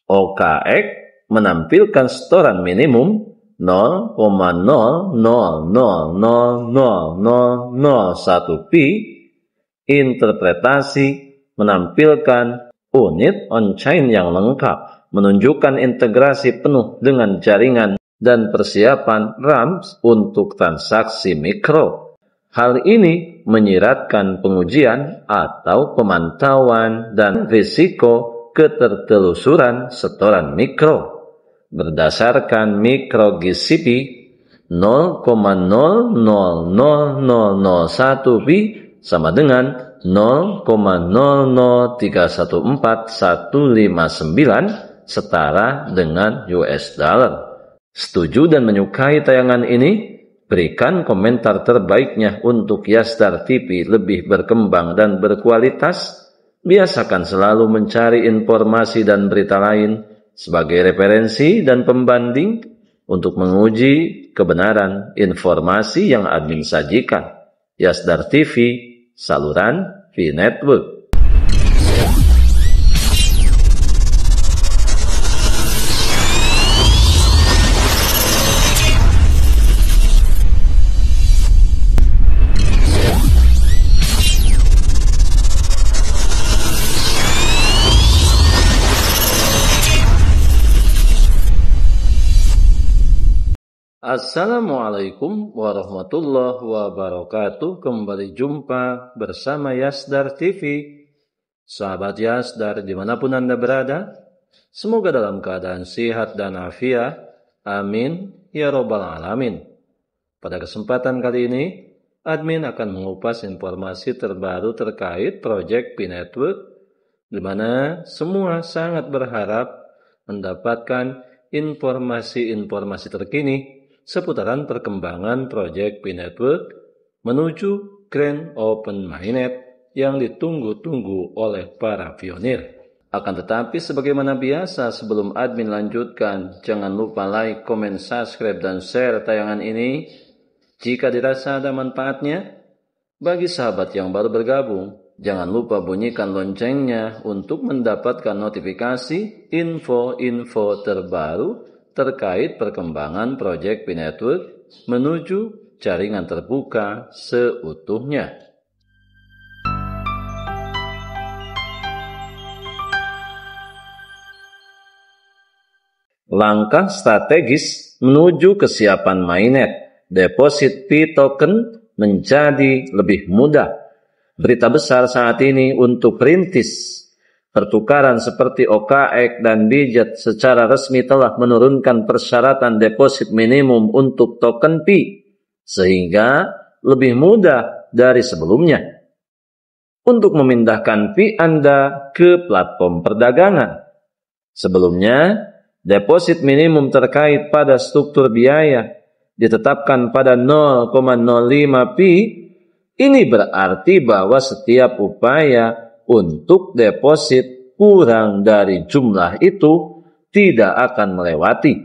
OKX menampilkan setoran minimum 0,00000001 pi. Interpretasi menampilkan unit on-chain yang lengkap, menunjukkan integrasi penuh dengan jaringan dan persiapan RAM untuk transaksi mikro. Hal ini menyiratkan pengujian atau pemantauan dan risiko ketertelusuran setoran mikro. Berdasarkan mikro GCP 0,000001 pi sama dengan 0,00314.159 setara dengan US dollar. Setuju dan menyukai tayangan ini? Berikan komentar terbaiknya untuk Yasdar TV lebih berkembang dan berkualitas. Biasakan selalu mencari informasi dan berita lain sebagai referensi dan pembanding untuk menguji kebenaran informasi yang admin sajikan. Yasdar TV, saluran V-Network. Assalamualaikum warahmatullahi wabarakatuh. Kembali jumpa bersama Yasdar TV. Sahabat Yasdar dimanapun Anda berada, semoga dalam keadaan sehat dan afiat. Amin ya robbal alamin. Pada kesempatan kali ini, admin akan mengupas informasi terbaru terkait proyek P-Network, di mana semua sangat berharap mendapatkan informasi-informasi terkini seputaran perkembangan proyek P-Network menuju Grand Open Mainnet yang ditunggu-tunggu oleh para pionir. Akan tetapi sebagaimana biasa, sebelum admin lanjutkan, jangan lupa like, komen, subscribe, dan share tayangan ini jika dirasa ada manfaatnya. Bagi sahabat yang baru bergabung, jangan lupa bunyikan loncengnya untuk mendapatkan notifikasi info-info terbaru terkait perkembangan proyek P-Network menuju jaringan terbuka seutuhnya. Langkah strategis menuju kesiapan mainnet deposit P token menjadi lebih mudah. Berita besar saat ini untuk perintis pertukaran seperti OKX dan Bijet secara resmi telah menurunkan persyaratan deposit minimum untuk token P, sehingga lebih mudah dari sebelumnya untuk memindahkan P Anda ke platform perdagangan. Sebelumnya, deposit minimum terkait pada struktur biaya ditetapkan pada 0,05 Pi. Ini berarti bahwa setiap upaya untuk deposit kurang dari jumlah itu tidak akan melewati.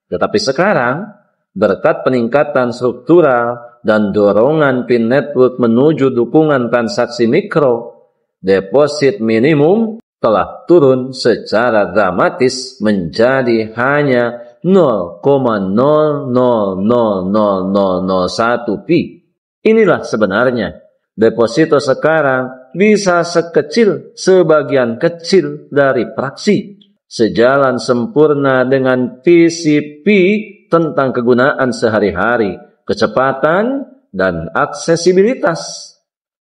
Tetapi sekarang, berkat peningkatan struktural dan dorongan P-Network menuju dukungan transaksi mikro, deposit minimum telah turun secara dramatis menjadi hanya 0,000001 Pi. Inilah sebenarnya deposito sekarang bisa sekecil sebagian kecil dari fraksi. Sejalan sempurna dengan PCP tentang kegunaan sehari-hari, kecepatan, dan aksesibilitas.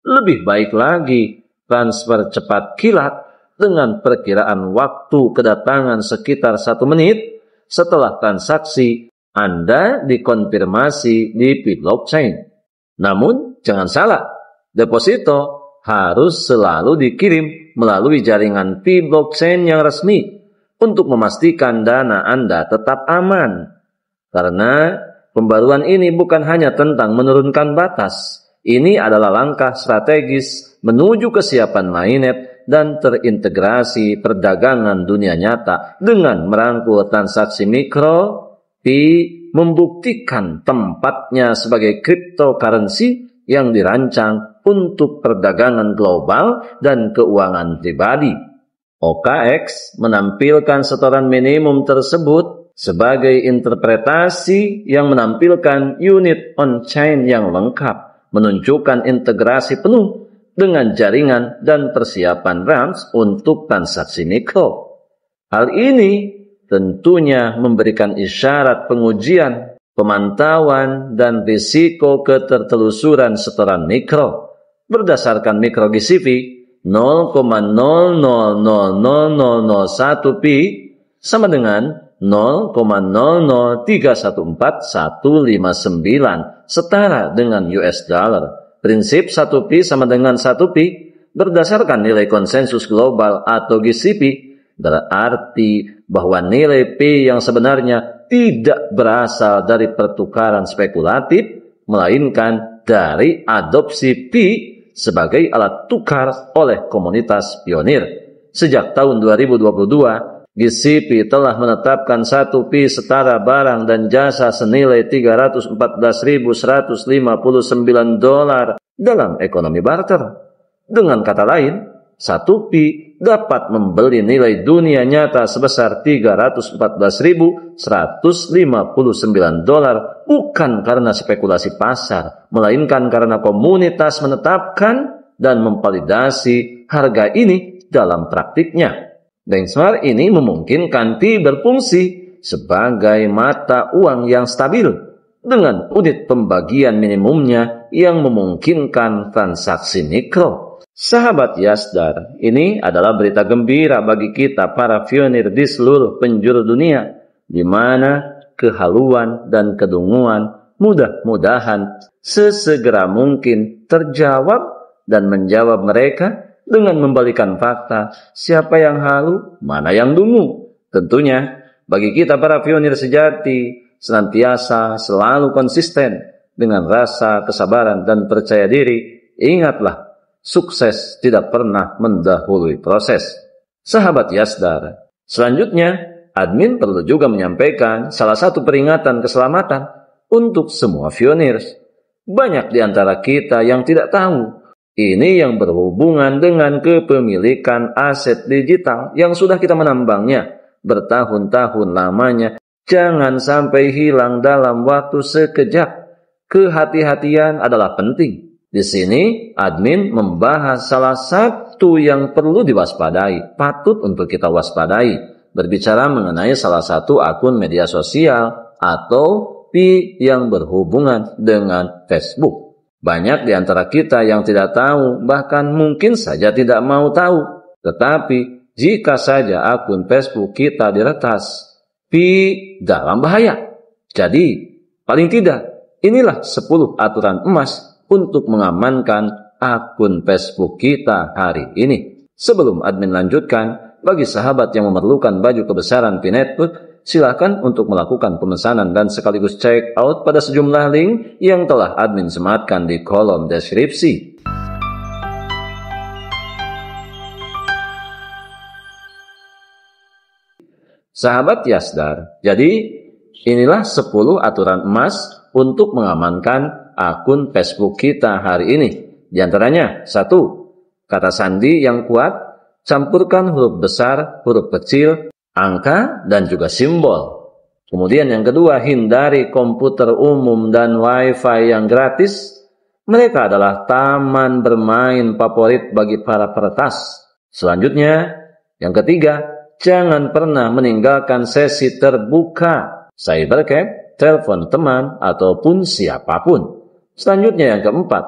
Lebih baik lagi, transfer cepat kilat dengan perkiraan waktu kedatangan sekitar 1 menit setelah transaksi Anda dikonfirmasi di P-Blockchain. Namun, jangan salah, deposito harus selalu dikirim melalui jaringan P-Blockchain yang resmi untuk memastikan dana Anda tetap aman. Karena pembaruan ini bukan hanya tentang menurunkan batas, ini adalah langkah strategis menuju kesiapan mainnet dan terintegrasi perdagangan dunia nyata dengan merangkul transaksi mikro. P membuktikan tempatnya sebagai cryptocurrency yang dirancang untuk perdagangan global dan keuangan pribadi. OKX menampilkan setoran minimum tersebut sebagai interpretasi yang menampilkan unit on-chain yang lengkap, menunjukkan integrasi penuh dengan jaringan dan persiapan RAMs untuk transaksi mikro. Hal ini tentunya memberikan isyarat pengujian, pemantauan, dan risiko ketertelusuran setoran mikro. Berdasarkan mikro GCV 0,000001 pi sama dengan 0,00314,159 setara dengan US dollar. Prinsip 1 pi sama dengan 1 pi berdasarkan nilai konsensus global atau GCP berarti bahwa nilai P yang sebenarnya tidak berasal dari pertukaran spekulatif, melainkan dari adopsi P sebagai alat tukar oleh komunitas pionir. Sejak tahun 2022, GCP telah menetapkan 1 P setara barang dan jasa senilai $314.159 dalam ekonomi barter. Dengan kata lain, 1 P dapat membeli nilai dunia nyata sebesar $314.159 bukan karena spekulasi pasar, melainkan karena komunitas menetapkan dan memvalidasi harga ini dalam praktiknya. Benchmark ini memungkinkan P berfungsi sebagai mata uang yang stabil dengan unit pembagian minimumnya yang memungkinkan transaksi mikro. Sahabat Yasdar, ini adalah berita gembira bagi kita para pionir di seluruh penjuru dunia, di mana kehaluan dan kedunguan mudah-mudahan sesegera mungkin terjawab dan menjawab mereka dengan membalikan fakta siapa yang halu, mana yang dungu. Tentunya bagi kita para pionir sejati senantiasa selalu konsisten dengan rasa kesabaran dan percaya diri. Ingatlah, sukses tidak pernah mendahului proses. Sahabat Yasdar, selanjutnya admin perlu juga menyampaikan salah satu peringatan keselamatan untuk semua pionir. Banyak di antara kita yang tidak tahu. Ini yang berhubungan dengan kepemilikan aset digital yang sudah kita menambangnya bertahun-tahun lamanya. Jangan sampai hilang dalam waktu sekejap. Kehati-hatian adalah penting. Di sini, admin membahas salah satu yang perlu diwaspadai, patut untuk kita waspadai, berbicara mengenai salah satu akun media sosial atau P yang berhubungan dengan Facebook. Banyak di antara kita yang tidak tahu, bahkan mungkin saja tidak mau tahu. Tetapi, jika saja akun Facebook kita diretas, P dalam bahaya. Jadi, paling tidak, inilah 10 aturan emas untuk mengamankan akun Facebook kita hari ini. Sebelum admin lanjutkan, bagi sahabat yang memerlukan baju kebesaran P-Network, silakan untuk melakukan pemesanan dan sekaligus check out pada sejumlah link yang telah admin sematkan di kolom deskripsi. Sahabat Yasdar, jadi inilah 10 aturan emas untuk mengamankan akun Facebook kita hari ini. Di antaranya, 1. Kata sandi yang kuat, campurkan huruf besar, huruf kecil, angka, dan juga simbol. Kemudian yang kedua, hindari komputer umum dan wifi yang gratis. Mereka adalah taman bermain favorit bagi para peretas. Selanjutnya, yang ketiga, jangan pernah meninggalkan sesi terbuka, cybercam, telepon teman, ataupun siapapun. Selanjutnya yang keempat,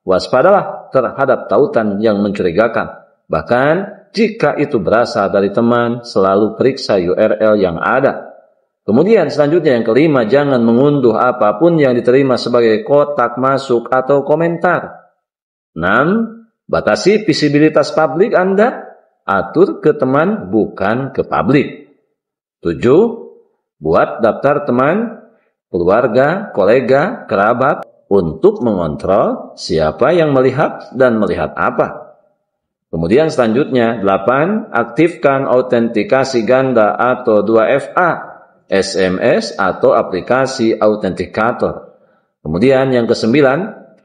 waspadalah terhadap tautan yang mencurigakan. Bahkan jika itu berasal dari teman, selalu periksa URL yang ada. Kemudian selanjutnya yang kelima, jangan mengunduh apapun yang diterima sebagai kotak masuk atau komentar. 6. Batasi visibilitas publik Anda, atur ke teman bukan ke publik. 7. Buat daftar teman, keluarga, kolega, kerabat, untuk mengontrol siapa yang melihat dan melihat apa. Kemudian selanjutnya 8. Aktifkan autentikasi ganda atau 2FA, SMS atau aplikasi autentikator. Kemudian yang ke-9,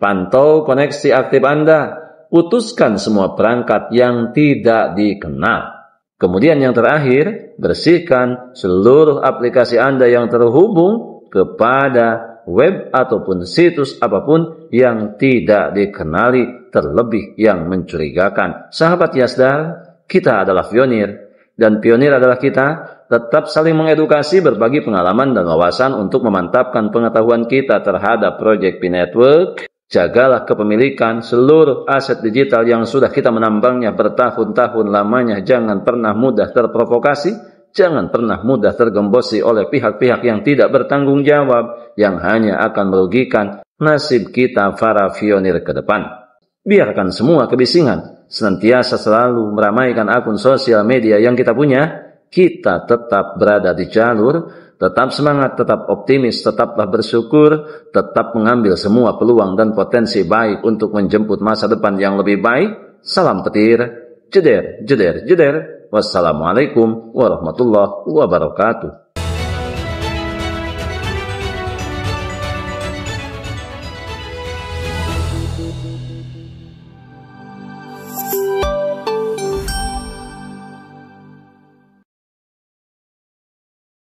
pantau koneksi aktif Anda. Putuskan semua perangkat yang tidak dikenal. Kemudian yang terakhir, bersihkan seluruh aplikasi Anda yang terhubung kepada web ataupun situs apapun yang tidak dikenali, terlebih yang mencurigakan. Sahabat Yasdar, kita adalah pionir, dan pionir adalah kita. Tetap saling mengedukasi, berbagi pengalaman dan wawasan untuk memantapkan pengetahuan kita terhadap Project P Network. Jagalah kepemilikan seluruh aset digital yang sudah kita menambangnya bertahun-tahun lamanya. Jangan pernah mudah terprovokasi, jangan pernah mudah tergembosi oleh pihak-pihak yang tidak bertanggung jawab, yang hanya akan merugikan nasib kita para pionir ke depan. Biarkan semua kebisingan senantiasa selalu meramaikan akun sosial media yang kita punya. Kita tetap berada di jalur, tetap semangat, tetap optimis, tetaplah bersyukur, tetap mengambil semua peluang dan potensi baik untuk menjemput masa depan yang lebih baik. Salam petir, jeder, jeder, jeder. Wassalamualaikum warahmatullahi wabarakatuh.